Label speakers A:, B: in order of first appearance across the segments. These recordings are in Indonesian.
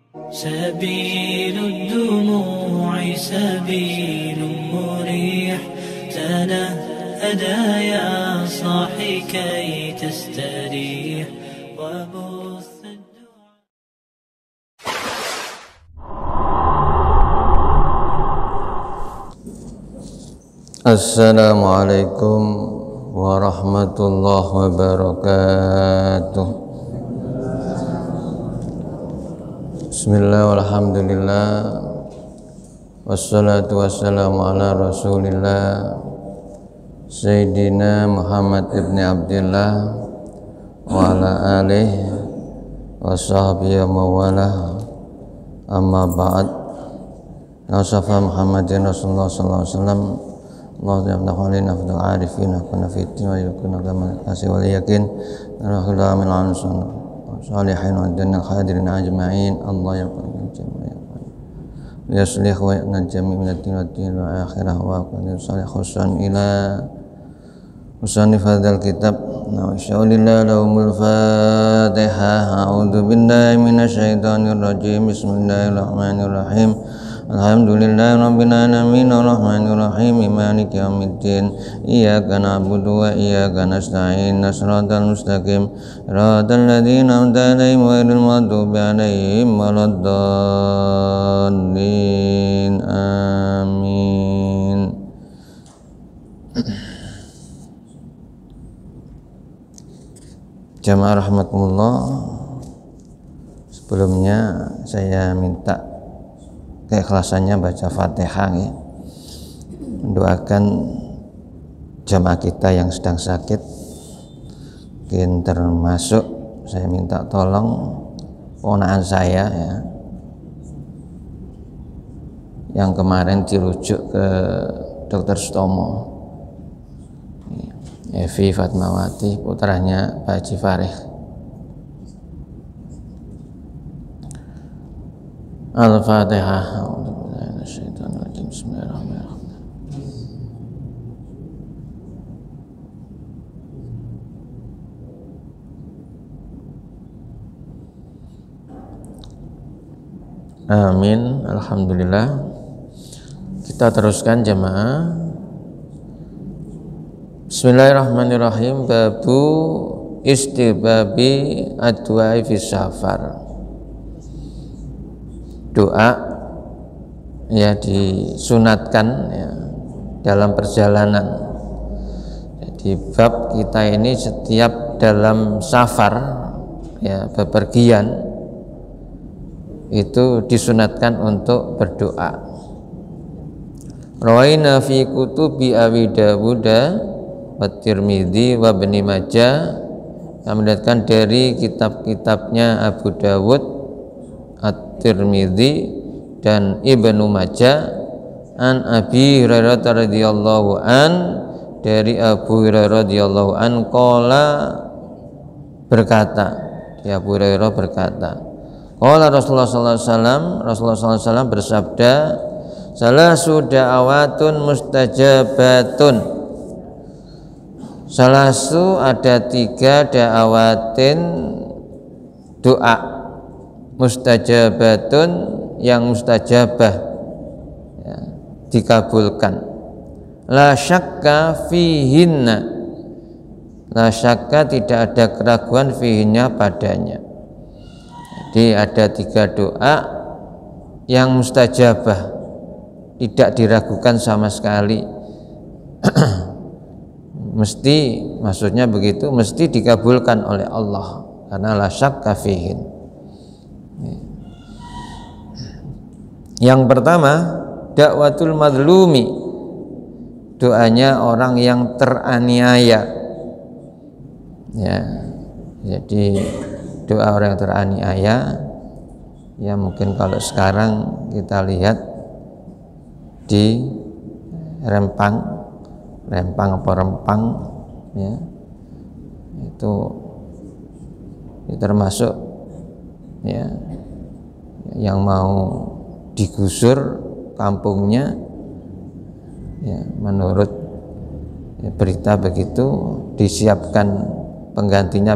A: سبيل الدموع سبيل مريح تنهدى يا صاحي كي تستريح وبث
B: Assalamualaikum warahmatullahi wabarakatuh. Bismillah walhamdulillah wassalatu wassalamu ala rasulillah Sayyidina Muhammad ibn Abdillah wa ala alihi wa sahbihi wa mawalah. Amma ba'd. Nasafa Muhammadin Rasulullah sallallahu alaihi wasallam. Allah yaftahu alaina fil arifin wa nafitin wa yakuna kama kasih wal yakin rahula min ansun salihin wa danna hadirin ajma'in. Allah yaqul jami'a yaslih wa najmi min ad-din wa akhirah wa qad salih khusan ila musannif hadzal kitab wa syaulillahi lahumul fatihah. A'udzu billahi minasyaitonir rajim. Bismillahirrahmanirrahim. Alhamdulillahi rabbil alamin arrahmanir rahim maliki yaumiddin iyyaka na'budu wa iyyaka nasta'in shiratal mustaqim shiratal ladzina an'amta 'alaihim ghairil maghdubi 'alaihim waladdallin amin. Jamaah rahmatullah, sebelumnya saya minta keikhlasannya baca Fatihah ya. Mendoakan jamaah kita yang sedang sakit, mungkin termasuk saya minta tolong ponakan saya ya, yang kemarin dirujuk ke Dr. Sutomo, Evi Fatmawati, putranya Pak Haji Farih. Al-Fatihah. Bismillahirrahmanirrahim. Amin. Alhamdulillah. Kita teruskan jemaah. Bismillahirrahmanirrahim. Babu istibabi adwa'i fi safar. Doa ya disunatkan ya dalam perjalanan. Jadi bab kita ini setiap dalam safar ya, bepergian, itu disunatkan untuk berdoa. Rawaina fi kutubi Abi Dawud wa Tirmidzi wa Ibnu Majah. Kami lihatkan dari kitab-kitabnya Abu Dawud, At-Tirmidzi dan Ibnu Majah, an Abi Hurairah radhiyallahu an, dari Abu Hurairah radhiyallahu an qala, berkata, ya Abu Hurairah berkata, qala Rasulullah sallallahu alaihi wasallam, Rasulullah sallallahu alaihi wasallam bersabda, salasu da'awatun mustajabatun. Salasu ada 3 da'awatin doa, mustajabatun yang mustajabah ya, dikabulkan. La syakka fihinna, la syakka tidak ada keraguan fihinnya padanya. Jadi ada 3 doa yang mustajabah, tidak diragukan sama sekali. Mesti, maksudnya begitu, mesti dikabulkan oleh Allah karena la syakka fihin. Yang pertama, dakwatul madlumi, doanya orang yang teraniaya ya. Jadi doa orang yang teraniaya ya, mungkin kalau sekarang kita lihat di Rempang apa Rempang ya, itu termasuk ya yang mau digusur kampungnya ya, menurut ya, berita begitu, disiapkan penggantinya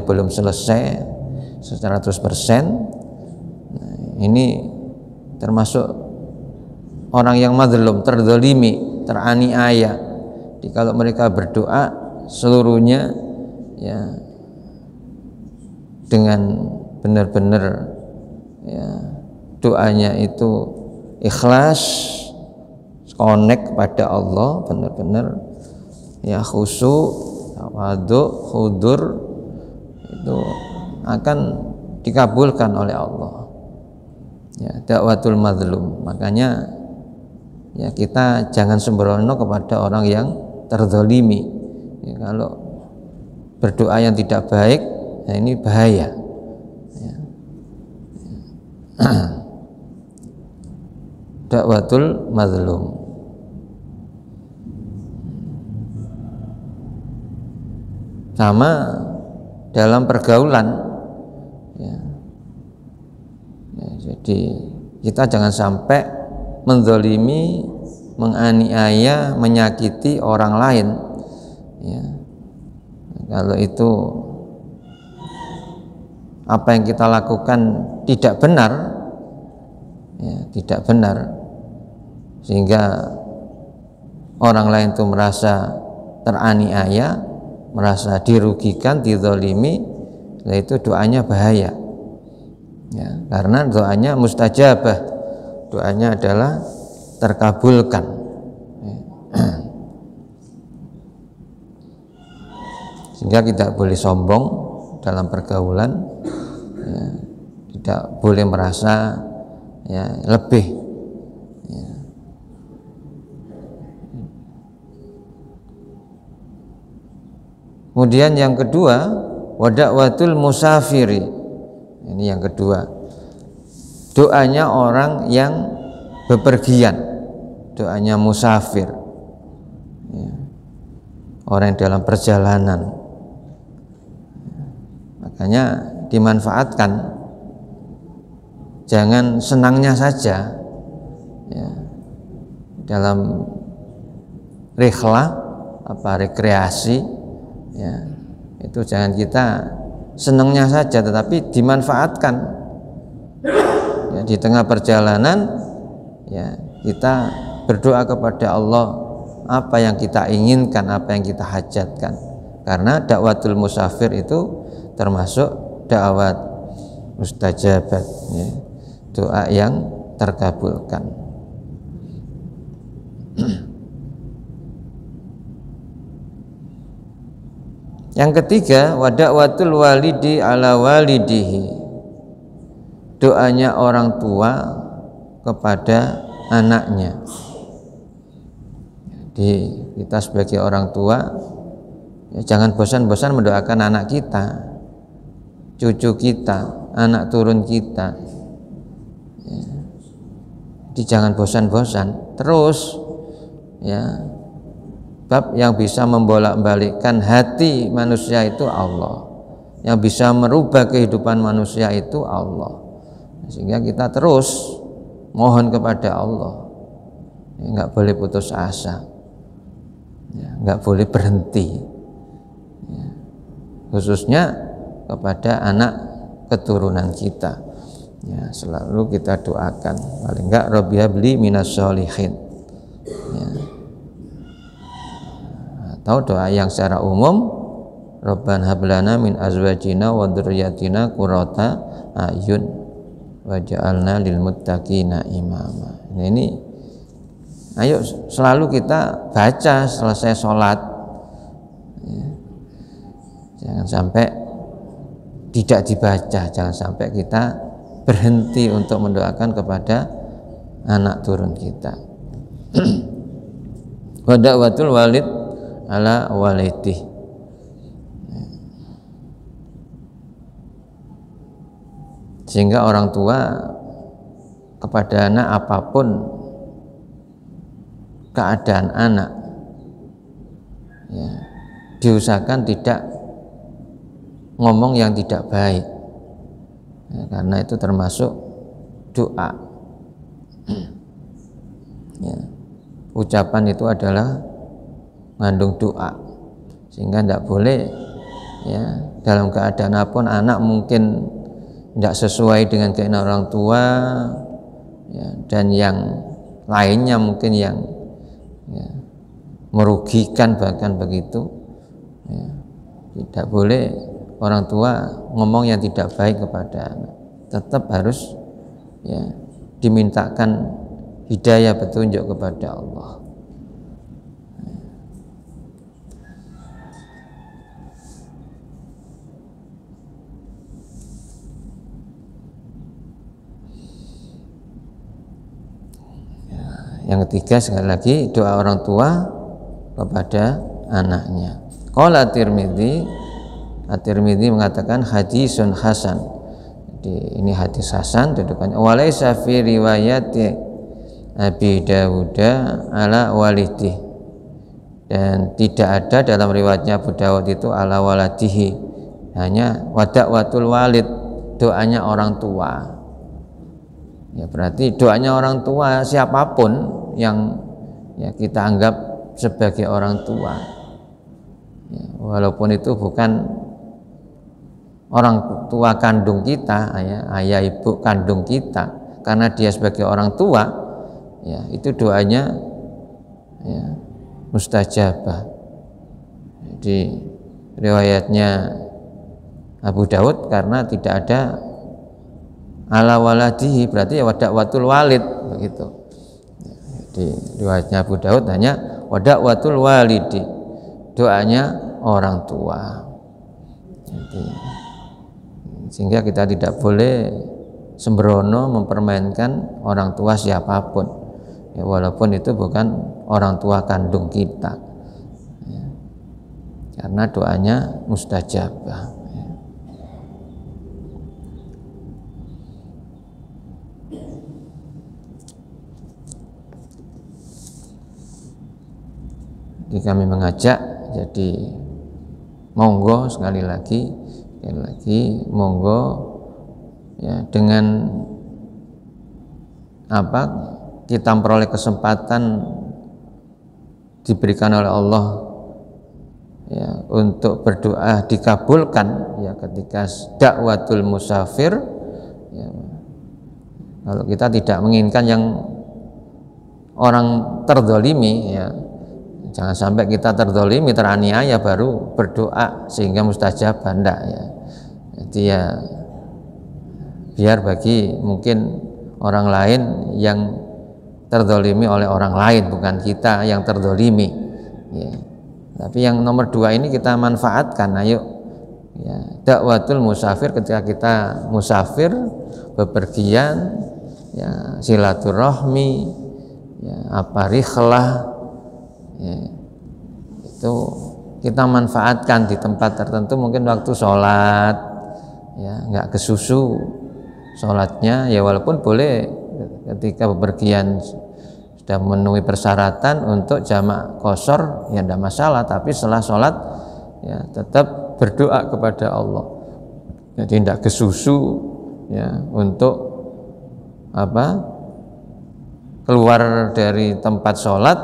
B: belum selesai 100%. Nah, ini termasuk orang yang mazlum, terzalimi, teraniaya. Jadi kalau mereka berdoa seluruhnya ya dengan benar-benar ya doanya itu ikhlas, connect kepada Allah, benar-benar ya khusyuk, tawadhu, khudur, itu akan dikabulkan oleh Allah. Ya, dakwatul mazlum. Makanya ya kita jangan sembrono kepada orang yang terzalimi. Ya, kalau berdoa yang tidak baik, ya ini bahaya. Ya. Dakwatul mazlum. Sama dalam pergaulan ya. Ya, jadi kita jangan sampai menzalimi, menganiaya, menyakiti orang lain ya. Kalau itu apa yang kita lakukan tidak benar ya, tidak benar, sehingga orang lain itu merasa teraniaya, merasa dirugikan, dizalimi, nah itu doanya bahaya ya, karena doanya mustajabah, doanya adalah terkabulkan ya. Sehingga tidak boleh sombong dalam pergaulan ya, tidak boleh merasa ya lebih ya. Kemudian yang kedua, wada'watul musafiri. Ini yang kedua, doanya orang yang bepergian, doanya musafir ya. Orang yang dalam perjalanan, makanya dimanfaatkan, jangan senangnya saja ya. Dalam rihlah rekreasi ya, itu jangan kita senangnya saja, tetapi dimanfaatkan ya, di tengah perjalanan ya kita berdoa kepada Allah apa yang kita inginkan, apa yang kita hajatkan, karena dakwatul musafir itu termasuk dakwat mustajabat ya, doa yang terkabulkan. Yang ketiga, wada'watul walidi ala walidihi, doanya orang tua kepada anaknya. Jadi kita sebagai orang tua ya, jangan bosan-bosan mendoakan anak kita, cucu kita, anak turun kita ya. Jadi jangan bosan-bosan terus ya. Bab yang bisa membolak-balikkan hati manusia itu Allah, yang bisa merubah kehidupan manusia itu Allah. Sehingga kita terus mohon kepada Allah ya, nggak boleh putus asa ya, nggak boleh berhenti ya, khususnya kepada anak keturunan kita ya, selalu kita doakan paling enggak Rabbi habli minas sholihin ya. Atau doa yang secara umum, Rabbana hablana min azwajina wa dzurriyyatina qurrata ayun waj'alna lil muttaqina imama. Ini ayo selalu kita baca selesai sholat ya. Jangan sampai tidak dibaca, jangan sampai kita berhenti untuk mendoakan kepada anak turun kita. Wa da'watul walid ala walidih, sehingga orang tua kepada anak apapun keadaan anak ya, diusahakan tidak ngomong yang tidak baik ya, karena itu termasuk doa ya. Ucapan itu adalah mengandung doa, sehingga tidak boleh ya dalam keadaan apapun anak mungkin tidak sesuai dengan keinginan orang tua, ya, dan yang lainnya mungkin yang ya, merugikan bahkan begitu, ya, tidak boleh orang tua ngomong yang tidak baik kepada anak. Tetap harus ya, dimintakan hidayah petunjuk kepada Allah. Yang ketiga, sekali lagi, doa orang tua kepada anaknya. Qala At-Tirmidzi mengatakan hadisun hasan. Jadi ini hadis hasan dudukannya. Walaysa fi riwayati Abi Dawud ala walidih. Dan tidak ada dalam riwayatnya Abu Dawud itu ala waladihi. Hanya wada'watul walid, doanya orang tua. Ya, berarti doanya orang tua siapapun yang ya, kita anggap sebagai orang tua, ya, walaupun itu bukan orang tua kandung kita, ayah ibu kandung kita, karena dia sebagai orang tua, ya, itu doanya ya, mustajabah. Jadi riwayatnya Abu Dawud karena tidak ada ala waladihi, berarti ya wada'watul walid begitu. Di riwayatnya Abu Dawud hanya wada'watul walidi, doanya orang tua. Jadi, sehingga kita tidak boleh sembrono mempermainkan orang tua siapapun, ya, walaupun itu bukan orang tua kandung kita, ya, karena doanya mustajabah. Jadi kami mengajak, jadi monggo sekali lagi monggo ya, dengan apa kita memperoleh kesempatan diberikan oleh Allah ya, untuk berdoa dikabulkan ya, ketika dakwatul musafir ya, kalau kita tidak menginginkan yang orang terzalimi ya, jangan sampai kita terzalimi, teraniaya baru berdoa sehingga mustajab, enggak ya. Jadi ya biar bagi mungkin orang lain yang terzalimi oleh orang lain, bukan kita yang terzalimi ya. Tapi yang nomor 2 ini kita manfaatkan, ayo ya, dakwatul musafir, ketika kita musafir bepergian ya, silaturahmi ya, apa rihlah ya, itu kita manfaatkan di tempat tertentu, mungkin waktu sholat ya, nggak kesusu sholatnya ya, walaupun boleh ketika bepergian sudah memenuhi persyaratan untuk jamak qashar ya tidak masalah, tapi setelah sholat ya tetap berdoa kepada Allah, jadi tidak kesusu ya, untuk apa keluar dari tempat sholat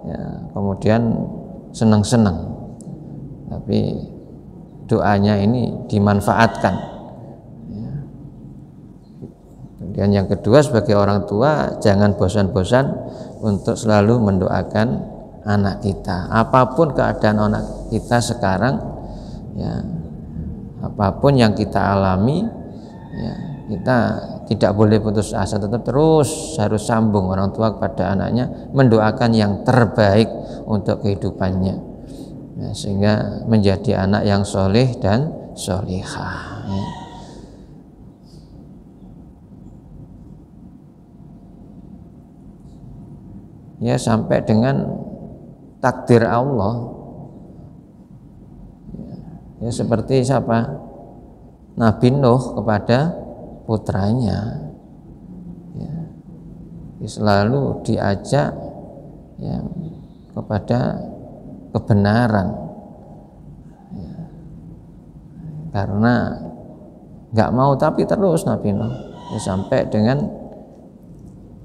B: ya, kemudian senang-senang, tapi doanya ini dimanfaatkan ya. Kemudian yang kedua, sebagai orang tua jangan bosan-bosan untuk selalu mendoakan anak kita, apapun keadaan anak kita sekarang ya, apapun yang kita alami ya, kita tidak boleh putus asa, tetap terus harus sambung orang tua kepada anaknya, mendoakan yang terbaik untuk kehidupannya ya, sehingga menjadi anak yang soleh dan solihah ya. Ya, sampai dengan takdir Allah ya, seperti siapa? Nabi Nuh kepada putranya ya, selalu diajak ya, kepada kebenaran ya, karena nggak mau tapi terus Nabi Nuh ya, sampai dengan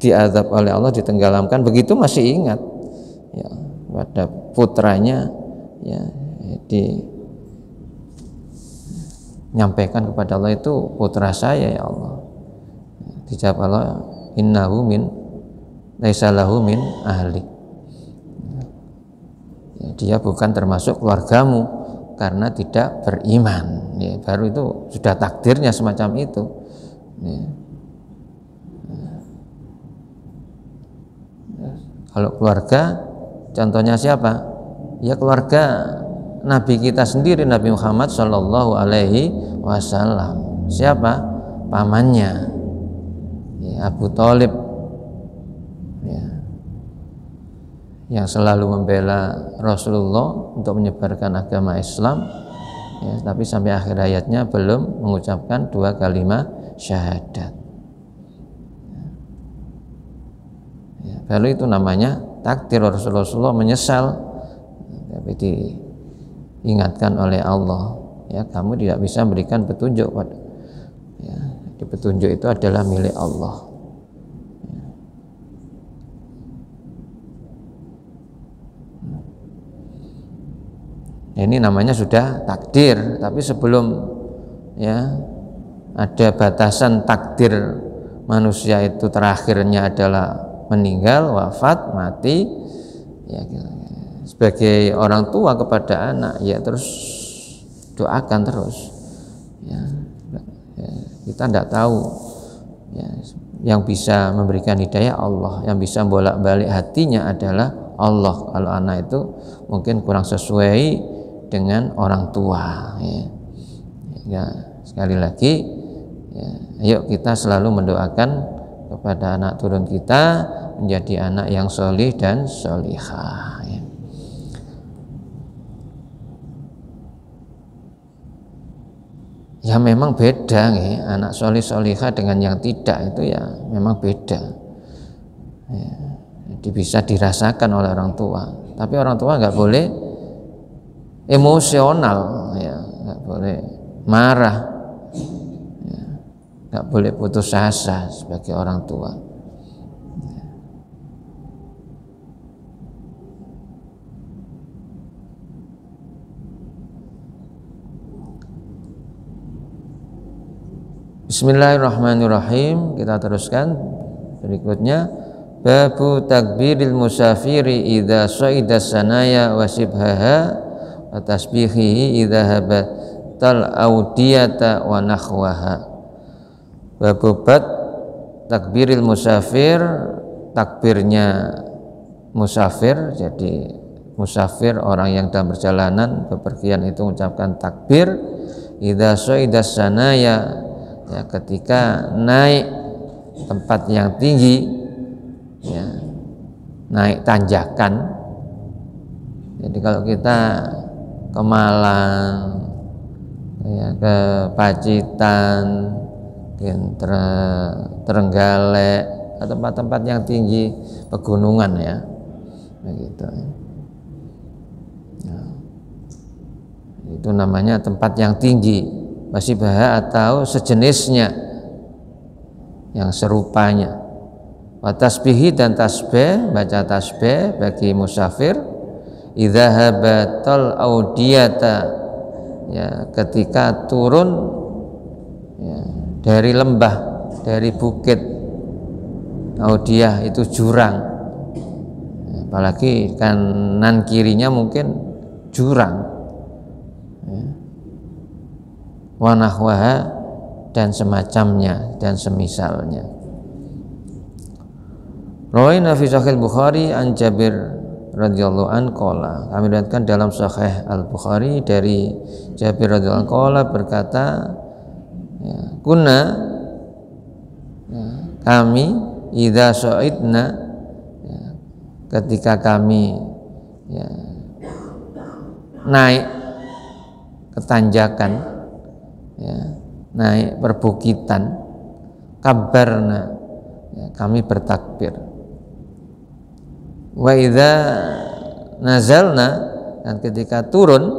B: diazab oleh Allah, ditenggelamkan, begitu masih ingat ya pada putranya ya, menyampaikan kepada Allah, itu putra saya ya Allah. Dijawab Allah, innahu min laisa lahu min ahli. Ya, dia bukan termasuk keluargamu karena tidak beriman. Ya, baru itu sudah takdirnya semacam itu. Ya. Kalau keluarga, contohnya siapa? Ya keluarga Nabi kita sendiri, Nabi Muhammad Shallallahu Alaihi Wasallam. Siapa? Pamannya, ya, Abu Thalib, ya, yang selalu membela Rasulullah untuk menyebarkan agama Islam, ya, tapi sampai akhir hayatnya belum mengucapkan 2 kalimat syahadat. Ya, baru itu namanya takdir. Rasulullah menyesal, tapi diingatkan oleh Allah, ya kamu tidak bisa memberikan petunjuk, ya, di petunjuk itu adalah milik Allah. Ya. Ini namanya sudah takdir, tapi sebelum ya ada batasan takdir manusia itu terakhirnya adalah meninggal, wafat, mati, ya, sebagai orang tua kepada anak, ya terus doakan terus, ya, ya, kita tidak tahu, ya, yang bisa memberikan hidayah Allah, yang bisa bolak-balik hatinya adalah Allah. Kalau anak itu mungkin kurang sesuai dengan orang tua, ya, ya sekali lagi, ya, ayo kita selalu mendoakan kepada anak turun kita menjadi anak yang solih dan solihah. Ya. Ya memang beda, ya. Anak solih solihah dengan yang tidak itu ya memang beda. Ya. Jadi bisa dirasakan oleh orang tua, tapi orang tua nggak boleh emosional, ya, nggak boleh marah. Nggak boleh putus asa sebagai orang tua. Bismillahirrahmanirrahim. Kita teruskan berikutnya. Babu takbiril musafiri idza saida sanaya wa sibhaha wa tasbihihi idza habatal audiyata wa nahwaha. Babubat takbiril musafir, takbirnya musafir. Jadi musafir, orang yang dalam perjalanan bepergian itu mengucapkan takbir idza saidas sanaya, ya, ketika naik tempat yang tinggi, ya, naik tanjakan. Jadi kalau kita ke Malang, ya, ke Pacitan, Trenggalek, tempat-tempat yang tinggi pegunungan, ya, begitu. Nah, itu namanya tempat yang tinggi, masih bahaya atau sejenisnya yang serupanya. Wa tasbihi, dan tasbih, baca tasbih bagi musafir idza habatal audiyata, ya, ketika turun, ya, dari lembah, dari bukit. Audiyah itu jurang, apalagi kanan kirinya mungkin jurang, ya. Wa nahwaha, dan semacamnya dan semisalnya. Rawaina fi Sahih Bukhari an Jabir radhiyallahu an qala. Kami riwayatkan dalam Sahih Al-Bukhari dari Jabir radhiyallahu an qala, berkata, ya, kunna, ya, kami idza sa'idna, ya, ketika kami, ya, naik ke tanjakan, ya, naik perbukitan, kabarna, ya, kami bertakbir. Wa idza nazalna, dan ketika turun,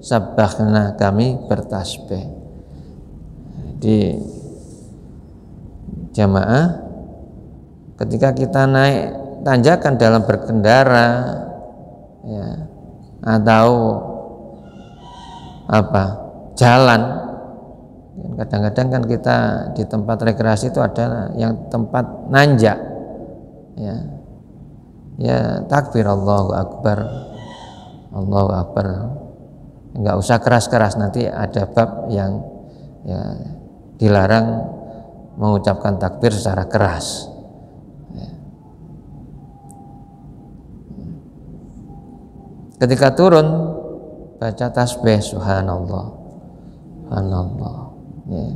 B: sabbahna, kami bertasbih. Di jamaah, ketika kita naik tanjakan dalam berkendara, ya, atau apa, jalan, Kadang-kadang kan kita di tempat rekreasi itu ada yang tempat nanjak, ya takbir Allahu Akbar, Allahu Akbar, nggak usah keras-keras, nanti ada bab yang ya dilarang mengucapkan takbir secara keras. Ketika turun baca tasbih subhanallah, subhanallah. Ya.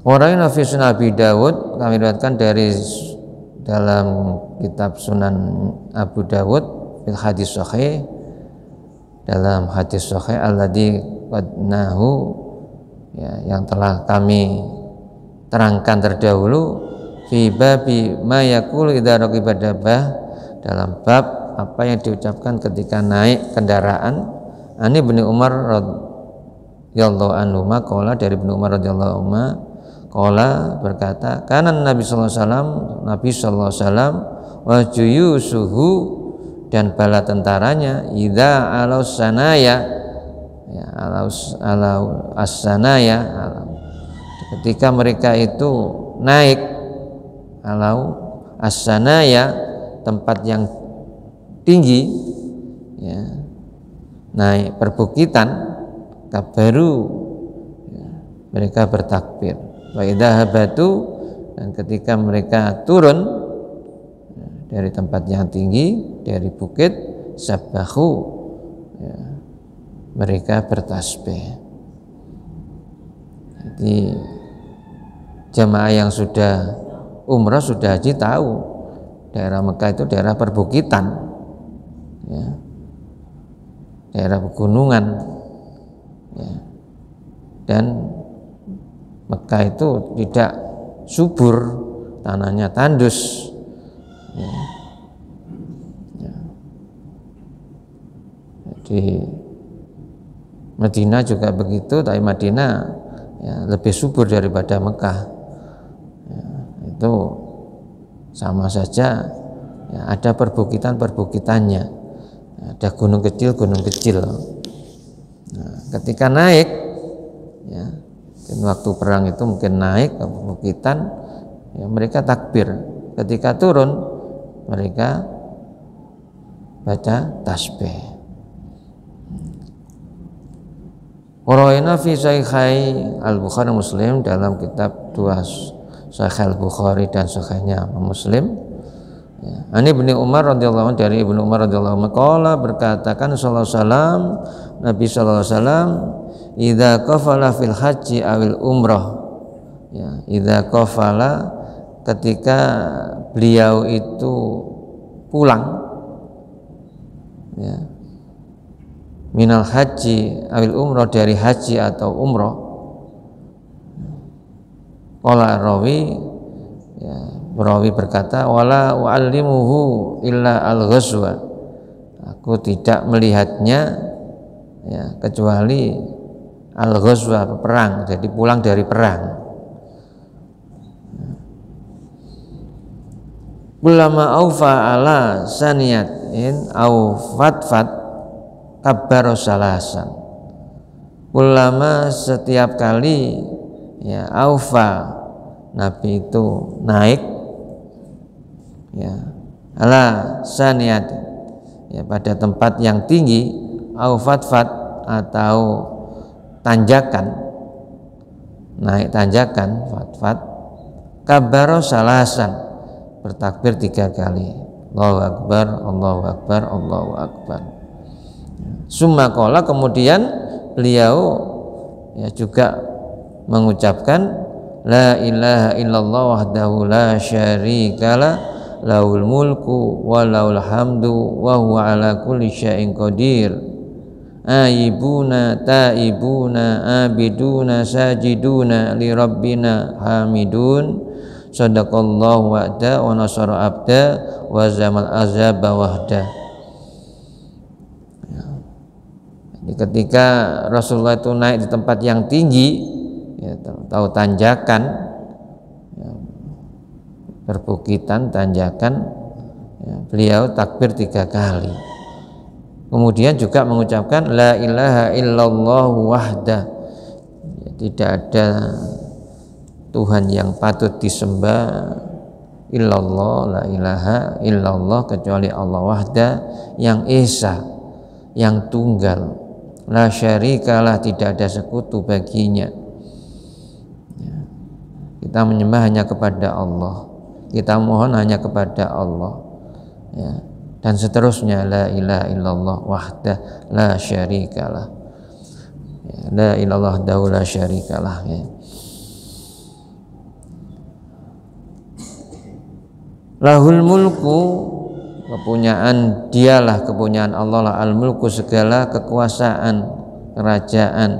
B: Warayna fi Sunan Abi Dawud, kami riwayatkan dari dalam kitab Sunan Abu Dawud fil hadis sahih, dalam hadis sahih alladzi qadnahu, ya, yang telah kami terangkan terdahulu, fi babi ma yaqulu idza raqiba dabbah, dalam bab apa yang diucapkan ketika naik kendaraan. Ani Ibnu Umar radhiyallahu anhu qala, dari Ibnu Umar radhiyallahu anhu qala berkata, kana Nabi sallallahu alaihi wasallam wa juyusuhu, dan bala tentaranya idza alaus sanaya, ya, alaus as-sanaya, ketika mereka itu naik alau as-sanaya, tempat yang tinggi, ya, naik perbukitan, kabaru, ya, mereka bertakbir. Wa idza habatu, dan ketika mereka turun, ya, dari tempat yang tinggi, dari bukit, sabbahu, ya, mereka bertasbih. Jadi jamaah yang sudah umrah, sudah haji tahu daerah Mekah itu daerah perbukitan, ya, daerah pegunungan, ya. Dan Mekah itu tidak subur, tanahnya tandus, ya. Ya. Jadi Madinah juga begitu, tapi Madinah, ya, lebih subur daripada Mekah, ya, itu sama saja, ya, ada perbukitan-perbukitannya, ada gunung kecil. Nah, ketika naik, ya, waktu perang itu mungkin naik ke perbukitan, ya, mereka takbir. Ketika turun, mereka baca tasbih. Qaraina fi sahihai al-Bukhari Muslim, dalam kitab dua Sahih al-Bukhari dan sahihnya Muslim, ya. Ani Ibnu Umar radhiyallahu anhu, dari Ibnu Umar radhiyallahu anhu qala, berkatakan sallallahu alaihi wasallam, Nabi sallallahu alaihi wasallam, idza qafala fil haji awil umrah, ya, idza qafala, ketika beliau itu pulang, ya, minal haji awil umrah, dari haji atau umrah. Qala rawi, ya, perawi berkata, wala u'allimuhu illa al-ghazwa, aku tidak melihatnya, ya, kecuali al-ghazwa, perang, jadi pulang dari perang. Ulama aufa ala saniyatin au fatfat kabbaro salasan. Ulama setiap kali, ya, aufa, Nabi itu naik, ya, ala saniyat, ya, pada tempat yang tinggi, au fatfat, atau tanjakan, naik tanjakan, fatfat, kabbaro salasan, bertakbir 3 kali, Allahu Akbar, Allahu Akbar, Allahu Akbar. Summa qala, kemudian beliau, ya, juga mengucapkan la ilaha illallah wahdahu la syarikalah, lahul mulku wa lahul hamdu wa huwa ala kulli syai'in qadir, aibuna taibuna abiduna sajiduna li rabbina hamidun, sadaqallahu wa'da wa nasara abda wa zamal azaba wahda. Ketika Rasulullah itu naik di tempat yang tinggi, ya, tahu tanjakan, ya, perbukitan, tanjakan, ya, beliau takbir 3 kali. Kemudian juga mengucapkan la ilaha illallah wahda, tidak ada Tuhan yang patut disembah illallah, la ilaha illallah, kecuali Allah wahda, yang esa, yang tunggal, la syarikalah, tidak ada sekutu baginya. Kita menyembah hanya kepada Allah, kita mohon hanya kepada Allah, ya. Dan seterusnya, la ilaha illallah wahda la syarikalah, ya, la ilallah wahdahu la syarikalah, ya. Lahul mulku, kepunyaan dialah, kepunyaan Allah lah, al mulku, segala kekuasaan, kerajaan,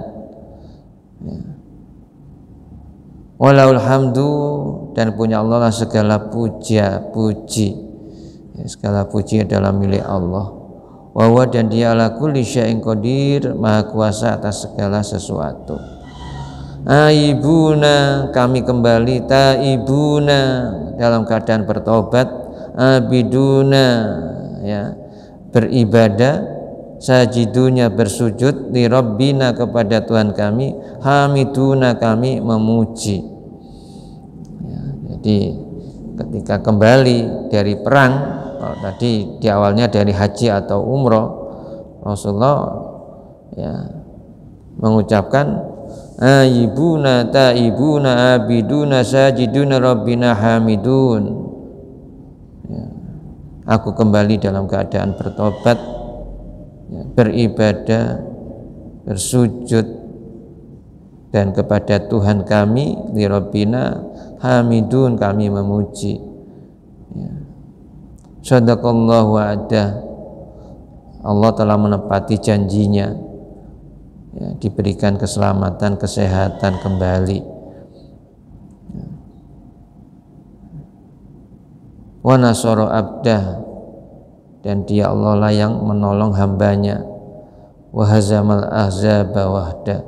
B: ya. Walahul hamdu, dan punya Allah lah segala puji, ya, segala puji adalah milik Allah. Wa huwa, dan dia ala kulli syai'in qadir, maha kuasa atas segala sesuatu. Aibuna, kami kembali, taibuna, dalam keadaan bertobat, abiduna, ya, beribadah, sajidunya, bersujud, li rabbina, kepada Tuhan kami, hamiduna, kami memuji, ya. Jadi ketika kembali dari perang, tadi di awalnya dari haji atau umroh, Rasulullah, ya, mengucapkan aibuna, taibuna, abiduna, sajiduna, rabbina hamidun, ya. Aku kembali dalam keadaan bertobat, ya, beribadah, bersujud, dan kepada Tuhan kami, li rabbina hamidun, kami memuji, ya. Shadaqallahu wa'adah, Allah telah menepati janjinya, ya, diberikan keselamatan, kesehatan kembali, ya. Wa nasara abdah, dan dia Allah lah yang menolong hambanya, wa hazamal ahzaba wahda,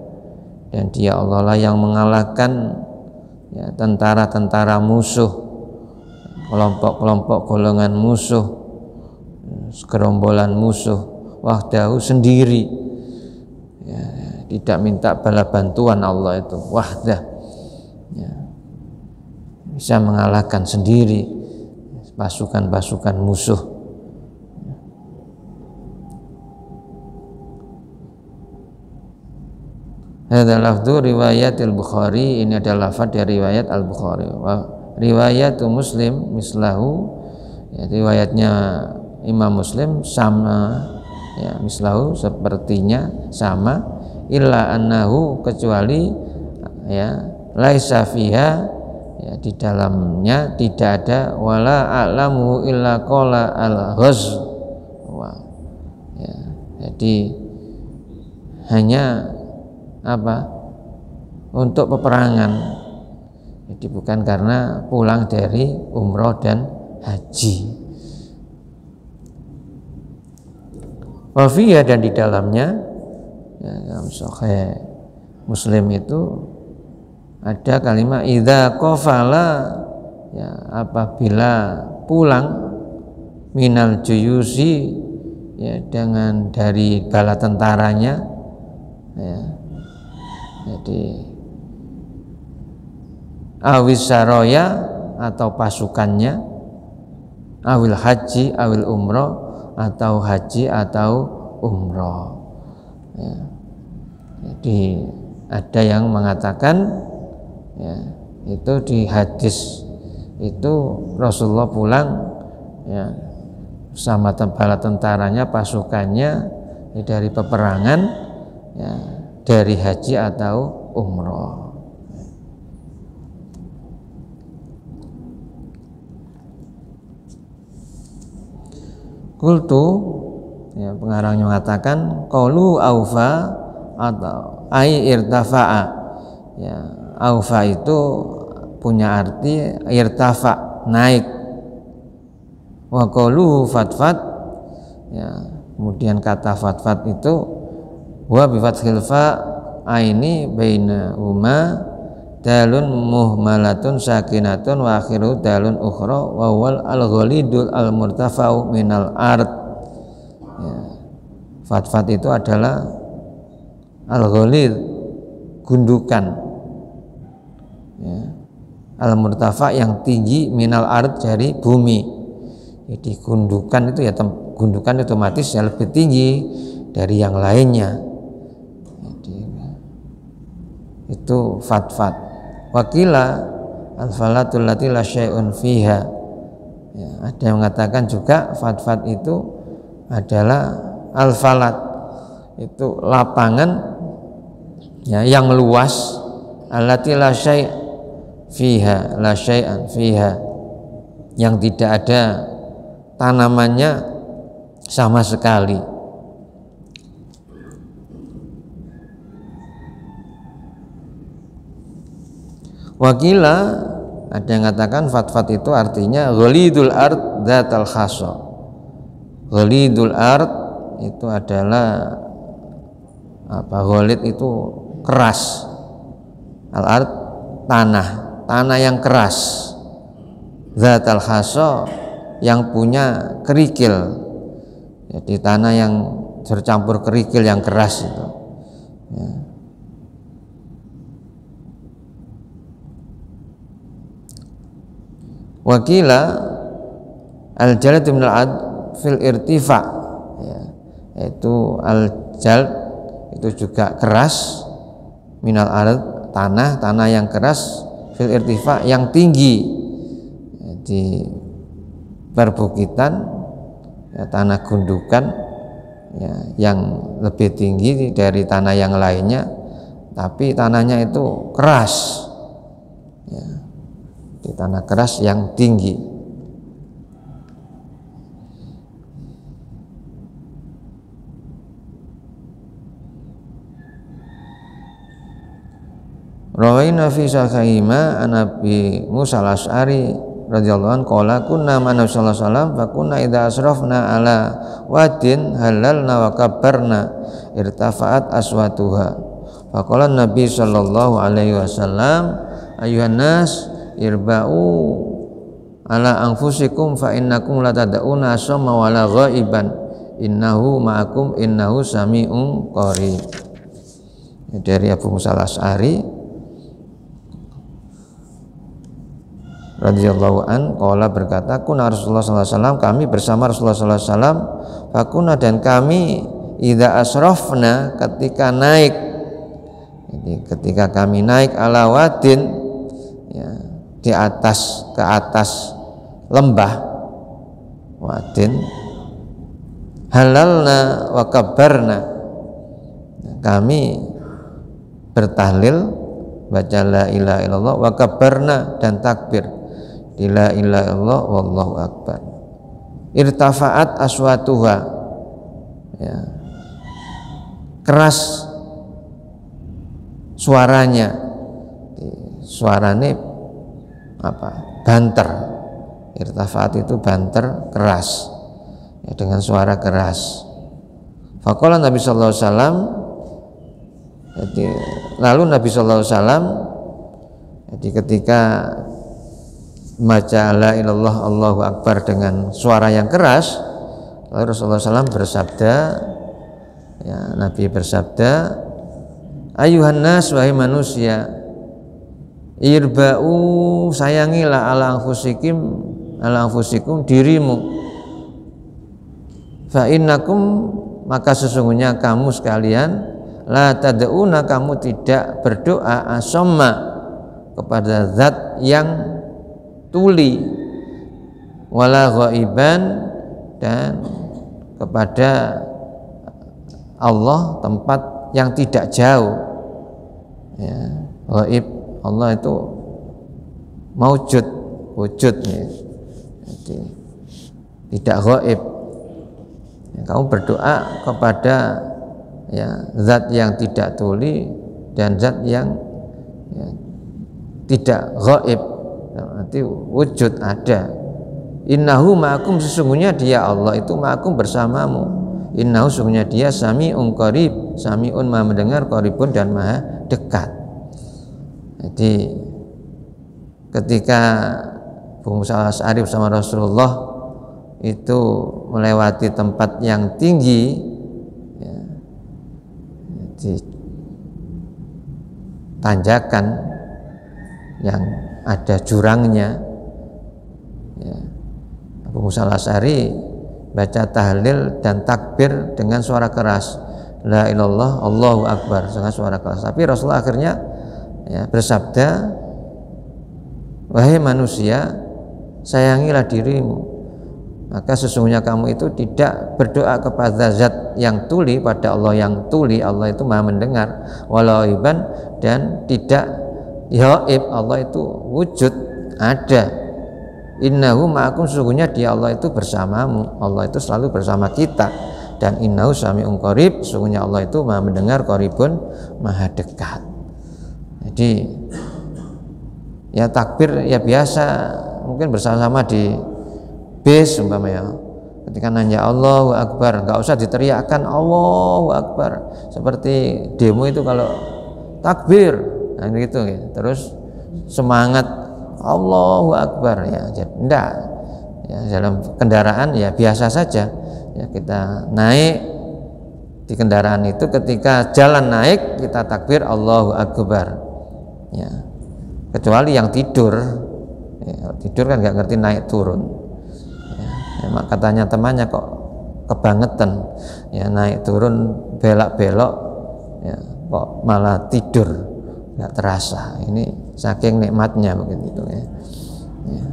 B: dan dia Allah lah yang mengalahkan, ya, tentara-tentara musuh, kelompok-kelompok golongan musuh, segerombolan musuh, wahdahu, sendiri, ya, tidak minta bala bantuan Allah itu wahdah, ya, bisa mengalahkan sendiri pasukan-pasukan musuh. Hadza lafdzu riwayatil Bukhari, ini adalah lafaz dari riwayat Al-Bukhari. Wa riwayatu Muslim mislahu, ya, riwayatnya Imam Muslim sama, ya, mislahu, sepertinya sama, illa annahu, kecuali, ya, laisa fiha, ya, di dalamnya tidak ada wala a'lamu illa qala al-ghazwa, ya, jadi hanya apa, untuk peperangan, jadi bukan karena pulang dari umroh dan haji. Wafiyah, dan di dalamnya, ya, dalam Sahih Muslim itu ada kalimat idza qafala, ya, apabila pulang, minal juyusi, ya, dengan dari bala tentaranya, ya, jadi awis saroya, atau pasukannya, awil haji awil umroh, atau haji atau umroh, ya. Jadi ada yang mengatakan, ya, itu di hadis itu Rasulullah pulang, ya, sama bala tentaranya, pasukannya, ya, dari peperangan, ya, dari haji atau umroh. Kultu, ya, pengarangnya mengatakan qaulu aufa, atau ai irtafa'a, ya, aufa itu punya arti irtafa, naik. Wa qaulu fatfat, ya, kemudian kata fatfat itu wa bi fathil fa aini baina uma dalun muhmalatun sakinatun wa akhiru dalun ukhra wa wal al-ghalidul al-murtafa'u minal ard, ya. Fadfad itu adalah al-ghalid, gundukan, ya. Al-murtafa yang tinggi, minal ard, dari bumi. Jadi gundukan itu ya, gundukan otomatis yang lebih tinggi dari yang lainnya. Jadi, itu fadfad. Wakila al-falatul lati la syai'un fiha, ya, ada yang mengatakan juga fadfad itu adalah al-falat, itu lapangan, ya, yang luas, allati la syai' fiha, la syai'an fiha, yang tidak ada tanamannya sama sekali. Wakila, ada yang mengatakan fadfad itu artinya ghalidul ard dzatal khassa. Ghalidul ard itu adalah apa? Ghalid itu keras. Al ard tanah yang keras. Dzatal khassa, yang punya kerikil. Jadi tanah yang bercampur kerikil yang keras itu, ya. Wakila al-jalad min al-ad fil irtifa, ya, yaitu al-jalad itu juga keras, minal ard, tanah yang keras, fil irtifa, yang tinggi, di perbukitan, ya, tanah gundukan, ya, yang lebih tinggi dari tanah yang lainnya, tapi tanahnya itu keras, ya, di tanah keras yang tinggi. Rawaina fi sahihima an Abi Musa al-Asy'ari radhiyallahu anhu qala kunna ma Nabi sallallahu alaihi wasallam fa kunna idza asrafna ala wadin halalna wa kabbarna irtafa'at aswatuha fa qala Nabi sallallahu alaihi wasallam ayuhan nas irba'u ala anfusikum fa innakum la tad'una asamma wala ghaiban innahu ma'akum innahu sami'un qarib. Dari Abu Musa al-Asy'ari radhiyallahu an qala berkata kuna Rasulullah sallallahu alaihi wasallam, kami bersama Rasulullah sallallahu alaihi wasallam, fakuna, dan kami idza asrafna, ketika naik, jadi ketika kami naik ala wadin, ya, di atas, ke atas lembah wadin, halalna wa kabbarna, kami bertahlil, baca la ilaha illallah, wa kabbarna, dan takbir la ilaha illallah wallahu akbar. Irtafa'at aswatuha, ya, keras suaranya, suaranya apa? Banter. Irtafa'at itu banter, keras, ya, dengan suara keras. Faqala Nabi sallallahu alaihi wasallam, jadi lalu Nabi sallallahu alaihi wasallam, jadi ketika baca la ilallah Allahu akbar dengan suara yang keras, lalu Rasulullah SAW bersabda, ya, Nabi bersabda, ayuhan nas, wahai manusia, irba'u, sayangilah ala anfusikum, dirimu, fa innakum, maka sesungguhnya kamu sekalian, la tad'una, kamu tidak berdoa, asamma, kepada zat yang tuli, wala ghaiban, dan kepada Allah, tempat yang tidak jauh, ya. Ghaib, Allah itu maujud, wujud, ya. Jadi tidak ghaib, ya, kamu berdoa kepada, ya, zat yang tidak tuli dan zat yang, ya, tidak ghaib, nanti wujud ada. Innahu ma'akum, sesungguhnya dia Allah itu ma'akum, bersamamu. Innahu, sesungguhnya dia sami'un qarib, sami'un, maha mendengar, qaribun, dan maha dekat. Jadi ketika Abu Musa al-Asy'ari bersama Rasulullah itu melewati tempat yang tinggi, ya, tanjakan yang ada jurangnya, ya. Abu Musa al-Asy'ari baca tahlil dan takbir dengan suara keras, la ilallah Allahu akbar, dengan suara keras. Tapi Rasulullah akhirnya ya, bersabda, wahai manusia, sayangilah dirimu, maka sesungguhnya kamu itu tidak berdoa kepada zat yang tuli, pada Allah yang tuli. Allah itu maha mendengar, walau iban, dan tidak yaib, Allah itu wujud, ada. Innahu ma'akum, sesungguhnya dia Allah itu bersamamu, Allah itu selalu bersama kita. Dan innahu sami'un qarib, sesungguhnya Allah itu maha mendengar, qaribun, maha dekat. Jadi ya takbir ya biasa, mungkin bersama-sama di bis umpama ya, ketika nanya Allahu Akbar, nggak usah diteriakkan Allahu Akbar seperti demo itu kalau takbir, nah gitu, terus semangat Allahu Akbar ya, enggak ya, dalam kendaraan ya biasa saja ya, kita naik di kendaraan itu, ketika jalan naik kita takbir Allahu Akbar ya, kecuali yang tidur ya, tidur kan nggak ngerti naik turun ya, katanya temannya kok kebangetan ya, naik turun belak-belok ya, kok malah tidur, nggak terasa. Ini saking nikmatnya begitu ya. Ya.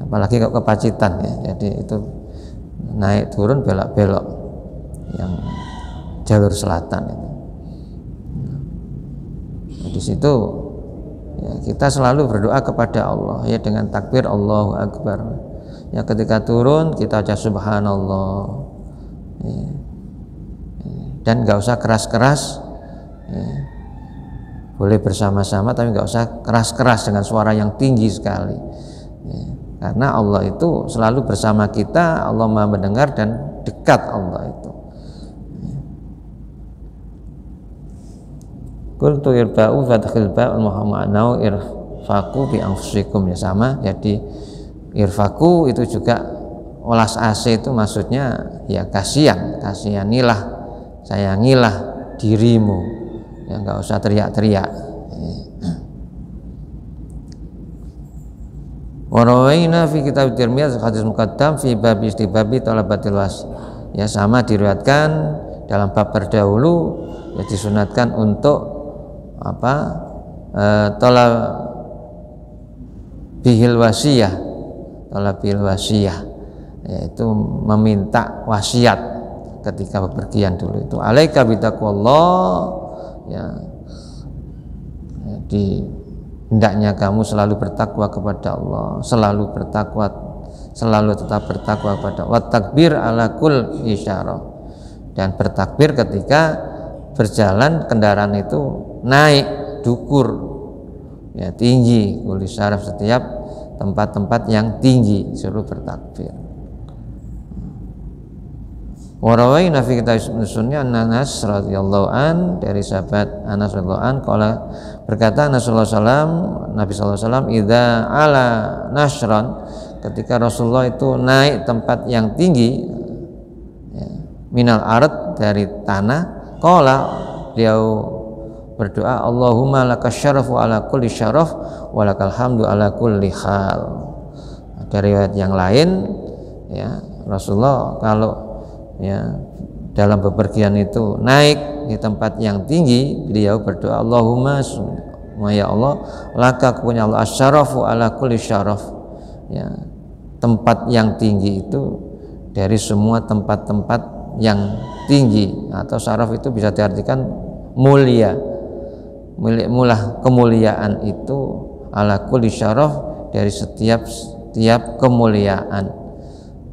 B: Apalagi kalau kepacitan ya, jadi itu naik turun belak-belok yang jalur selatan itu. Nah, di situ ya, kita selalu berdoa kepada Allah ya dengan takbir Allahu Akbar. Ya, ketika turun kita baca subhanallah ya. Dan nggak usah keras-keras ya. Boleh bersama-sama tapi nggak usah keras-keras dengan suara yang tinggi sekali ya. Karena Allah itu selalu bersama kita, Allah maha mendengar dan dekat Allah itu. Qultu irba'u fathil ba'ul muhammadau irfaku bi anfusikum, ya sama. Jadi irfaku itu juga olas AC itu maksudnya ya kasihanilah, sayangilah dirimu ya, nggak usah teriak-teriak. Warawaina fi kitab Tirmidzi hadis muqaddam fi bab istibabi talabatil was, ya sama diriwayatkan dalam bab terdahulu ya, disunatkan untuk apa talab bihil wasiyah, yaitu meminta wasiat ketika bepergian dulu itu, alaika bitaqwallah ya, jadi hendaknya kamu selalu bertakwa kepada Allah, selalu tetap bertakwa kepada Allah. Wa takbir ala kul isyarah, dan bertakbir ketika berjalan kendaraan itu naik dukur ya, tinggi, kul isyarah, setiap tempat-tempat yang tinggi suruh bertakbir. Warawaina fi kitab sunnah Anas radhiyallahu an, dari sahabat Anas radhiyallahu an qala, berkata Nabi sallallahu alaihi wasallam idza ala nashran, ketika Rasulullah itu naik tempat yang tinggi ya, minal ard, dari tanah, qala, beliau berdoa Allahumma lakas syarafu ala kulli syaraf wa lakal hamdu ala kulli hal. Dari riwayat yang lain ya, Rasulullah kalau ya dalam bepergian itu naik di tempat yang tinggi, beliau berdoa Allahumma, ya Allah, laka, punya Allah, asyarafu ala kulli syaraf ya, tempat yang tinggi itu dari semua tempat-tempat yang tinggi, atau syaraf itu bisa diartikan mulia, mulah kemuliaan itu, ala kulli syaraf, dari setiap kemuliaan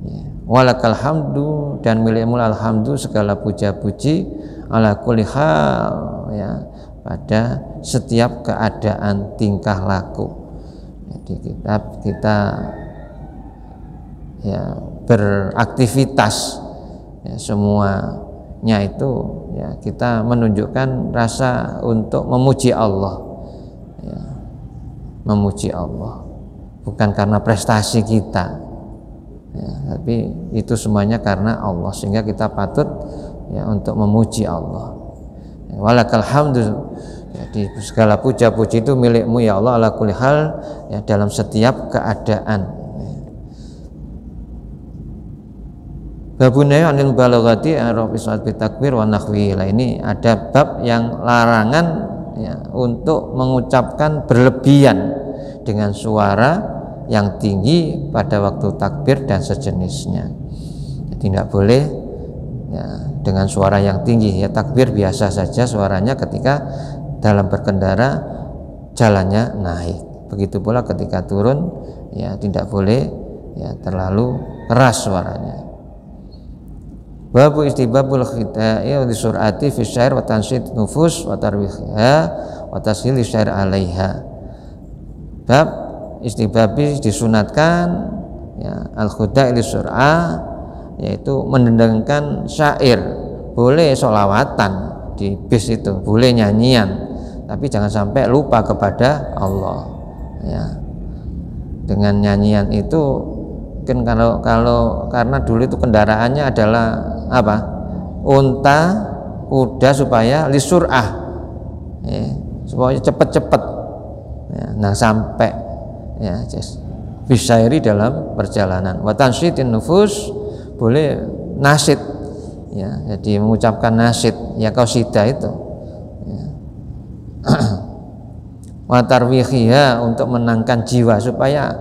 B: ya. Walakal hamdu, dan milikmu alhamdu, segala puja-puji, ala kulli hal ya, pada setiap keadaan tingkah laku. Jadi kita ya beraktivitas ya, semuanya itu ya kita menunjukkan rasa untuk memuji Allah ya, memuji Allah bukan karena prestasi kita ya, tapi itu semuanya karena Allah, sehingga kita patut ya untuk memuji Allah. Walakal hamdu, jadi segala puja-puji itu milikmu ya Allah ala kulli hal, ya dalam setiap keadaan. Babunai anil balaghati arafi salat bitakbir wa nahwi. Ini ada bab yang larangan ya, untuk mengucapkan berlebihan dengan suara yang tinggi pada waktu takbir dan sejenisnya. Jadi tidak boleh ya, dengan suara yang tinggi, ya takbir biasa saja suaranya ketika dalam berkendara jalannya naik. Begitu pula ketika turun ya tidak boleh ya terlalu keras suaranya. Babu istibabul khita'i wa sur'ati fi syair wa tansyid nufus wa tarwihiha wa tashil syair 'alaiha. Bab istibabi disunatkan ya al khita'i li sur'a, yaitu mendendangkan syair. Boleh sholawatan di bis itu, boleh nyanyian, tapi jangan sampai lupa kepada Allah ya. Dengan nyanyian itu mungkin kalau karena dulu itu kendaraannya adalah apa, unta, kuda, supaya lisur'ah ya, supaya cepat-cepat ya, nah sampai ya bisyairi dalam perjalanan. Wa tansyidin nufus, boleh nasyid ya, jadi mengucapkan nasyid ya qasidah itu ya. Wa tarwihiha, untuk menangkan jiwa supaya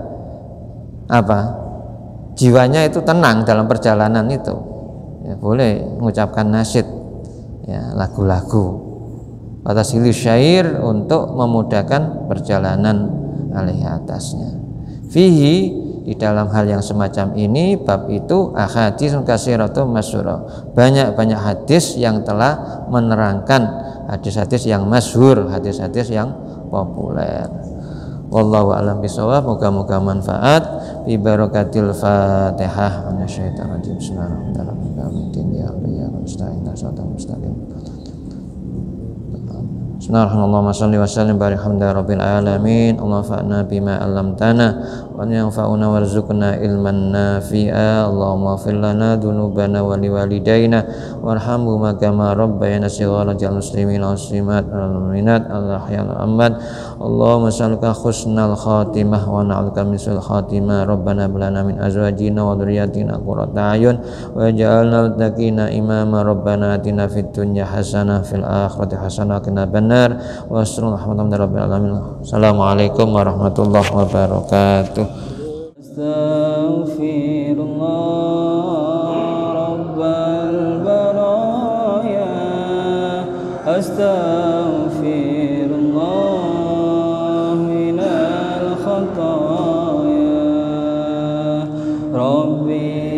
B: apa, jiwanya itu tenang dalam perjalanan itu ya, boleh mengucapkan nasyid ya, lagu-lagu. Atas hilih syair, untuk memudahkan perjalanan alaihi atasnya. Fihi, di dalam hal yang semacam ini bab itu ahadits katsiratun masyhurah, banyak-banyak hadis yang telah menerangkan, hadis-hadis yang masyhur, hadis-hadis yang populer. Wallahu a'lam bishawab. Moga-moga manfaat. Bi barakatil Fatihah. Minasyaitonir rajim. Bismillahirrahmanirrahim. Shalli wa sallim barik hamda rabbil alamin. Allahumma fa'na bima 'allamtana wa yanfa'una warzuqna ilman nafi'a. Allahumma ighfir lana dzunubana wa liwalidayna warhamhuma kama rabbayana shighara jal muslimin wal muslimat wal mu'minat al-ahya wal amwat. Allahumma salika husnal khatimah wa na'udzuka min su'il khatimah. Rabbana hab lana min azwajina wa dhurriyyatina qurrata a'yun waj'alna muttaqina imama. Rabbana atina fid dunya hasanah fil akhirati hasanah wa qina adzabannar. Assalamualaikum warahmatullahi wabarakatuh. Astaghfirullah rabbal baraya, astaghfirullah minal khataya, rabbi